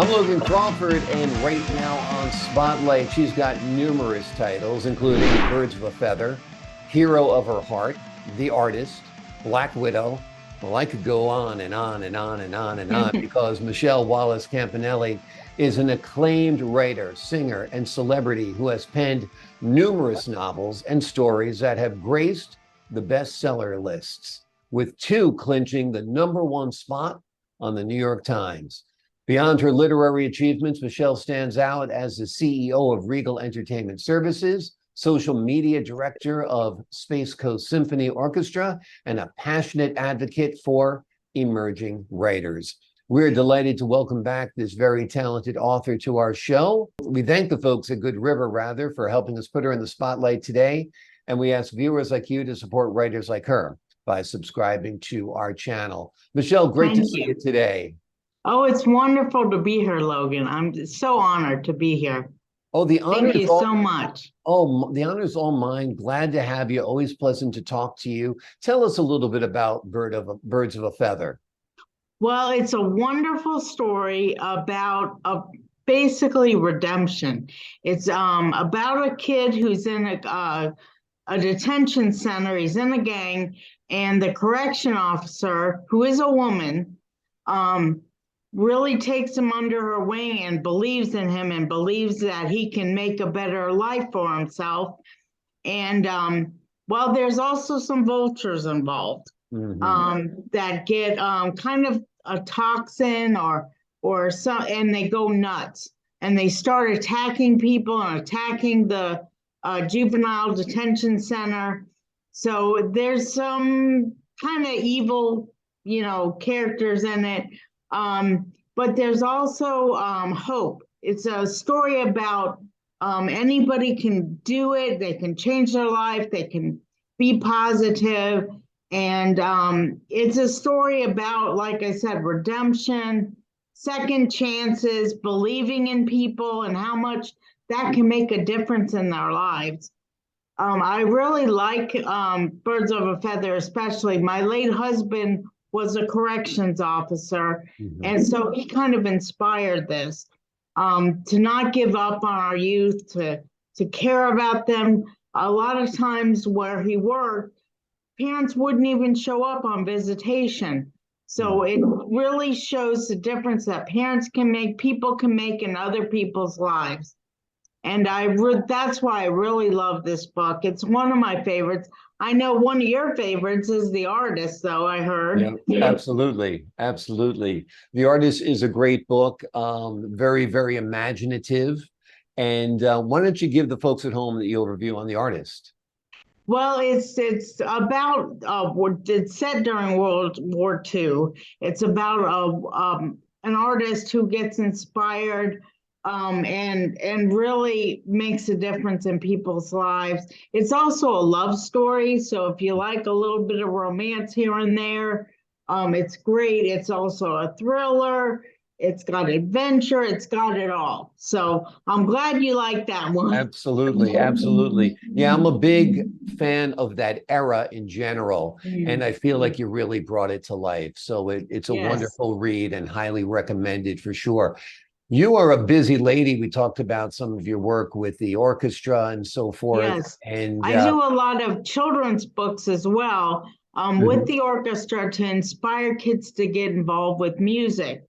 I'm Logan Crawford, and right now on Spotlight, she's got numerous titles, including Birds of a Feather, Hero of Her Heart, The Artist, Black Widow. Well, I could go on and on and on and on and on because Michele Wallace Campanelli is an acclaimed writer, singer, and celebrity who has penned numerous novels and stories that have graced the bestseller lists, with two clinching the #1 spot on the New York Times. Beyond her literary achievements, Michele stands out as the CEO of Regal Entertainment Services, social media director of Space Coast Symphony Orchestra, and a passionate advocate for emerging writers. We're delighted to welcome back this very talented author to our show. We thank the folks at Good River, for helping us put her in the spotlight today. And we ask viewers like you to support writers like her by subscribing to our channel. Michele, great to see you today. Oh, it's wonderful to be here, Logan. I'm so honored to be here. Oh, the honor Thank you so much. Oh, the honor is all mine. Glad to have you. Always pleasant to talk to you. Tell us a little bit about Birds of a Feather. Well, it's a wonderful story about basically redemption. It's about a kid who's in a detention center. He's in a gang, and the correction officer, who is a woman, really takes him under her wing and believes in him and believes that he can make a better life for himself. And well, there's also some vultures involved that get kind of a toxin or some, and they go nuts and they start attacking people and attacking the juvenile detention center. So there's some kind of evil, characters in it. But there's also hope. It's a story about anybody can do it. They can change their life. They can be positive. And it's a story about, like I said, redemption, second chances, believing in people, and how much that can make a difference in their lives. I really like Birds of a Feather, especially. My late husband was a corrections officer. And so he kind of inspired this, to not give up on our youth, to care about them. A lot of times where he worked, parents wouldn't even show up on visitation. So it really shows the difference that parents can make, people can make in other people's lives. And that's why I really love this book. It's one of my favorites. I know one of your favorites is The Artist, though, I heard. Yeah, absolutely. Absolutely. The Artist is a great book, very, very imaginative. And why don't you give the folks at home the overview on The Artist? Well, it's about it's set during World War II. It's about an artist who gets inspired and really makes a difference in people's lives. It's also a love story, so if you like a little bit of romance here and there, it's great. It's also a thriller. It's got adventure. It's got it all. So I'm glad you like that one. Absolutely, absolutely. Yeah, I'm a big fan of that era in general, and I feel like you really brought it to life. So it's a wonderful read and highly recommended for sure. You are a busy lady. We talked about some of your work with the orchestra and so forth. Yes, and I do a lot of children's books as well, with the orchestra to inspire kids to get involved with music.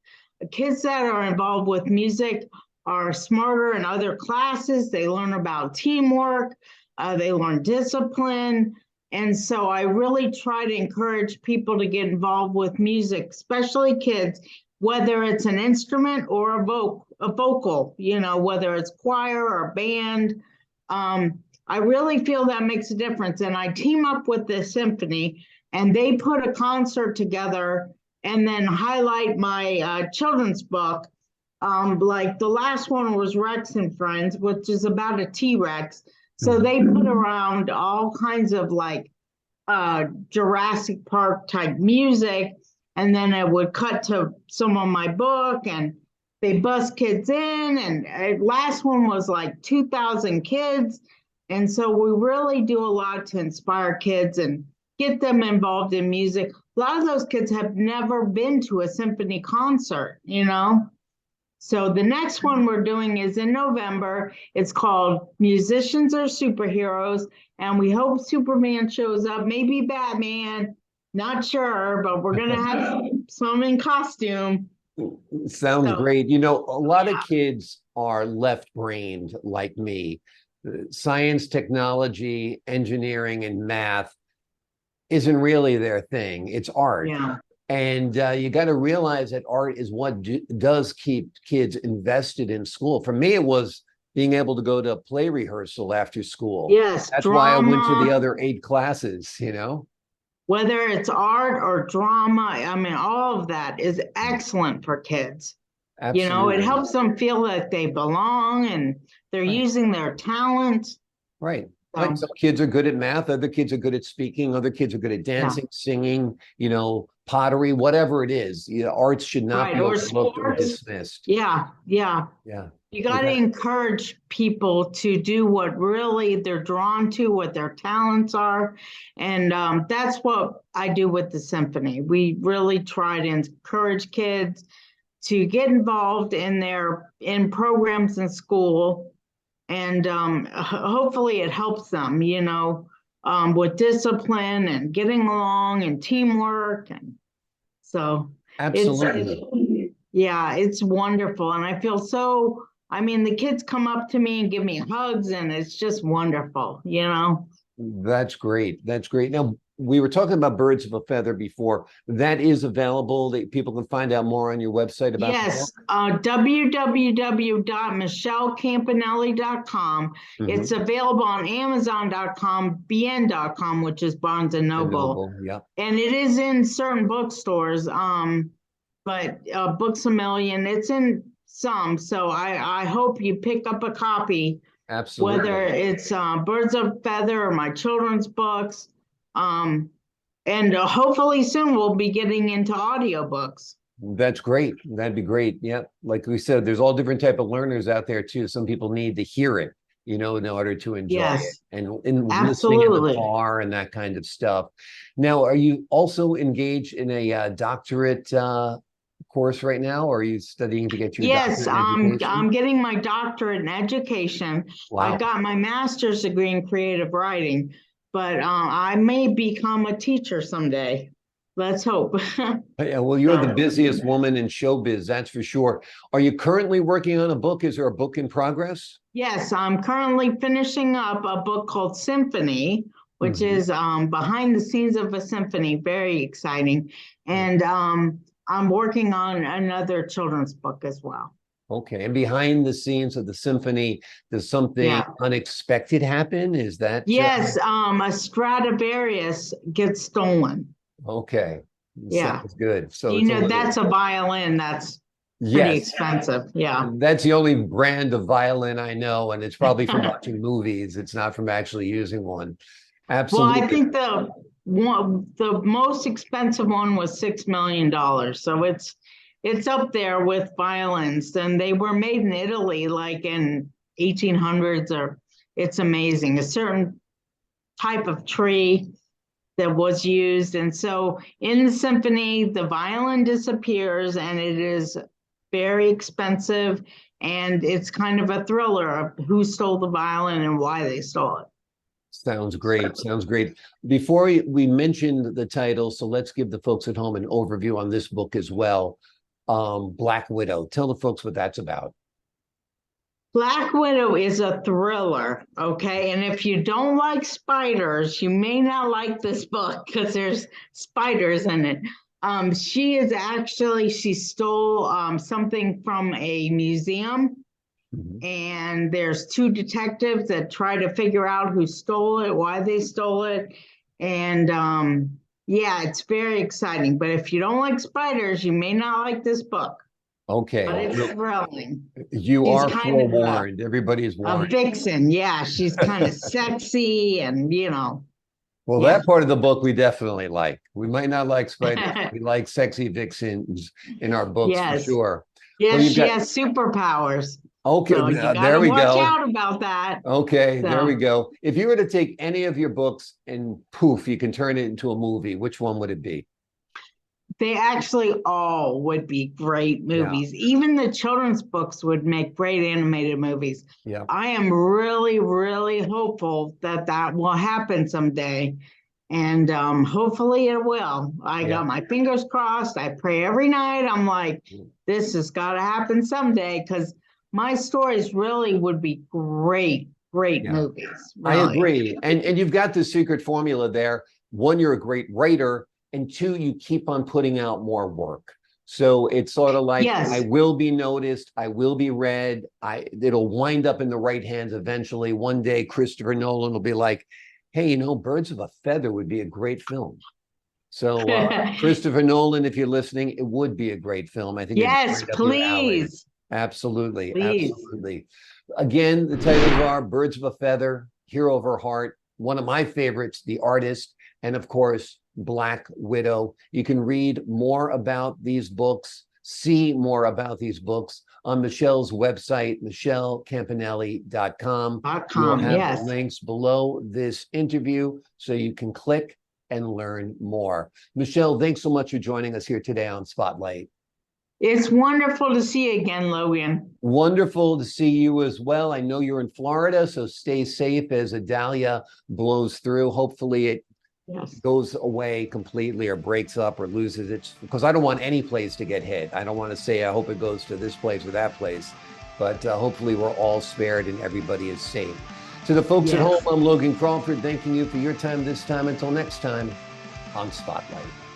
Kids that are involved with music are smarter in other classes. They learn about teamwork. They learn discipline. And so I really try to encourage people to get involved with music, especially kids, whether it's an instrument or a vocal, whether it's choir or band. I really feel that makes a difference. And I team up with the symphony, and they put a concert together and then highlight my children's book. Like the last one was Rex and Friends, which is about a T-Rex. So they put around all kinds of like Jurassic Park type music. And then it would cut to some of my book, and they bus kids in. And last one was like 2,000 kids. And so we really do a lot to inspire kids and get them involved in music. A lot of those kids have never been to a symphony concert, So the next one we're doing is in November. It's called Musicians Are Superheroes, and we hope Superman shows up, maybe Batman, not sure, but we're gonna have some in costume. Sounds So great. You know, a lot of yeah, kids are left-brained like me. Science, technology, engineering, and math isn't really their thing. It's art. yeah. And you got to realize that art is what does keep kids invested in school. For me, it was being able to go to play rehearsal after school. Yes, That's why I went to the drama, other 8 classes, you know? whether it's art or drama, I mean, all of that is excellent for kids. You know, it Absolutely. helps them feel that they belong and they're Right. using their talent. Right. Right. So, Some kids are good at math, other kids are good at speaking, other kids are good at yeah, dancing, singing, you know, pottery, whatever it is. You know, arts should not right. be Or overlooked or sports. dismissed. Yeah, yeah. Yeah. You You got to got encourage people to do what really they're drawn to, what their talents are. And that's what I do with the symphony. We really try to encourage kids to get involved in programs in school, and hopefully it helps them, you know, with discipline and getting along and teamwork. And so absolutely. yeah, it's wonderful. And I feel so, I mean, the kids come up to me and give me hugs, and it's just wonderful, you know? That's great. That's great. Now, we were talking about Birds of a Feather before. That is available. That people can find out more on your website about the book. Yes, www.michellecampanelli.com. It's Mhm. available on Amazon.com, BN.com, which is Barnes and And Noble. Noble. Yeah. And it is in certain bookstores, but Books a Million, it's in some. So I hope you pick up a copy, whether Absolutely. it's Birds of Feather or my children's books. Um, and hopefully soon we'll be getting into audiobooks. That's great. That'd be great. Yeah. Like we said, there's all different type of learners out there too. Some people need to hear it, you know, in order to enjoy it Yes, and in listening in the absolutely. car and that kind of stuff. Now, are you also engaged in a doctorate course right now, or are you studying to get your Yes, doctorate in education? I'm getting my doctorate in education. I Wow. got my master's degree in creative writing, but I may become a teacher someday. Let's hope. Yeah, well, you're the So, busiest woman in showbiz, that's for sure. Are you currently working on a book? Is there a book in progress? yes, I'm currently finishing up a book called Symphony, which Mhm. is behind the scenes of a symphony, very exciting. And I'm working on another children's book as well. Okay, and behind the scenes of the symphony, does something Yeah. unexpected happen? Is that Yes, a Stradivarius gets stolen. okay? Yeah. Sounds good. So You it's a know, little, that's a violin that's pretty yes, expensive. Yeah. that's the only brand of violin I know, and it's probably from watching movies. It's not from actually using one. Well, I Absolutely. think the most expensive one was $6 million. So it's up there with violins, and they were made in Italy, like in 1800s. Or it's amazing. A certain type of tree that was used, and so in the symphony, the violin disappears, and it is very expensive, and it's kind of a thriller of who stole the violin and why they stole it. Sounds great. Sounds great. Before we mentioned the title, so let's give the folks at home an overview on this book as well. Black Widow. Tell the folks what that's about. Black Widow is a thriller, okay? And if you don't like spiders, you may not like this book because there's spiders in it. She stole something from a museum, Mhm. and there's two detectives that try to figure out who stole it, why they stole it. And yeah, it's very exciting. But if you don't like spiders, you may not like this book. But Okay. it's Well, thrilling. you She's are kind of forewarned. Everybody is a warned. vixen. Yeah, she's kind of sexy and, Well, yeah. that part of the book we definitely like. We might not like spiders. We like sexy vixens in our books for Yes. sure. Well, Yes, you've she got has superpowers. okay. So you got There to we watch go. out about that. Okay, there we So go. If you were to take any of your books and poof, you can turn it into a movie, which one would it be? They actually all would be great Yeah. movies. Even the children's books would make great animated movies. Yeah. I am really, really hopeful that that will happen someday. And hopefully it will. I Yeah. got my fingers crossed. I pray every night. I'm like, this has got to happen someday because my stories really would be great, great Yeah. movies. I Really. agree. And you've got the secret formula there. One, you're a great writer, and two, you keep on putting out more work. So it's sort of like, Yes. I will be noticed, I will be read, it'll wind up in the right hands eventually. One day, Christopher Nolan will be like, hey, you know, Birds of a Feather would be a great film. So Christopher Nolan, if you're listening, it would be a great film. I think it'd be Yes, right up your alley. please. Absolutely. Please. Absolutely. Again, the titles are Birds of a Feather, Hero of Her Heart, one of my favorites, The Artist, and of course, Black Widow. You can read more about these books, see more about these books on Michele's website, michelecampanelli.com. We'll have Yes. the links below this interview so you can click and learn more. Michele, thanks so much for joining us here today on Spotlight. It's wonderful to see you again, Logan. Wonderful to see you as well. I know you're in Florida, so stay safe as Idalia blows through. Hopefully it goes away completely or breaks up or loses its, because I don't want any place to get hit. I don't want to say I hope it goes to this place or that place, but hopefully we're all spared and everybody is safe. To the folks at home, I'm Logan Crawford, thanking you for your time this time. Until next time on Spotlight.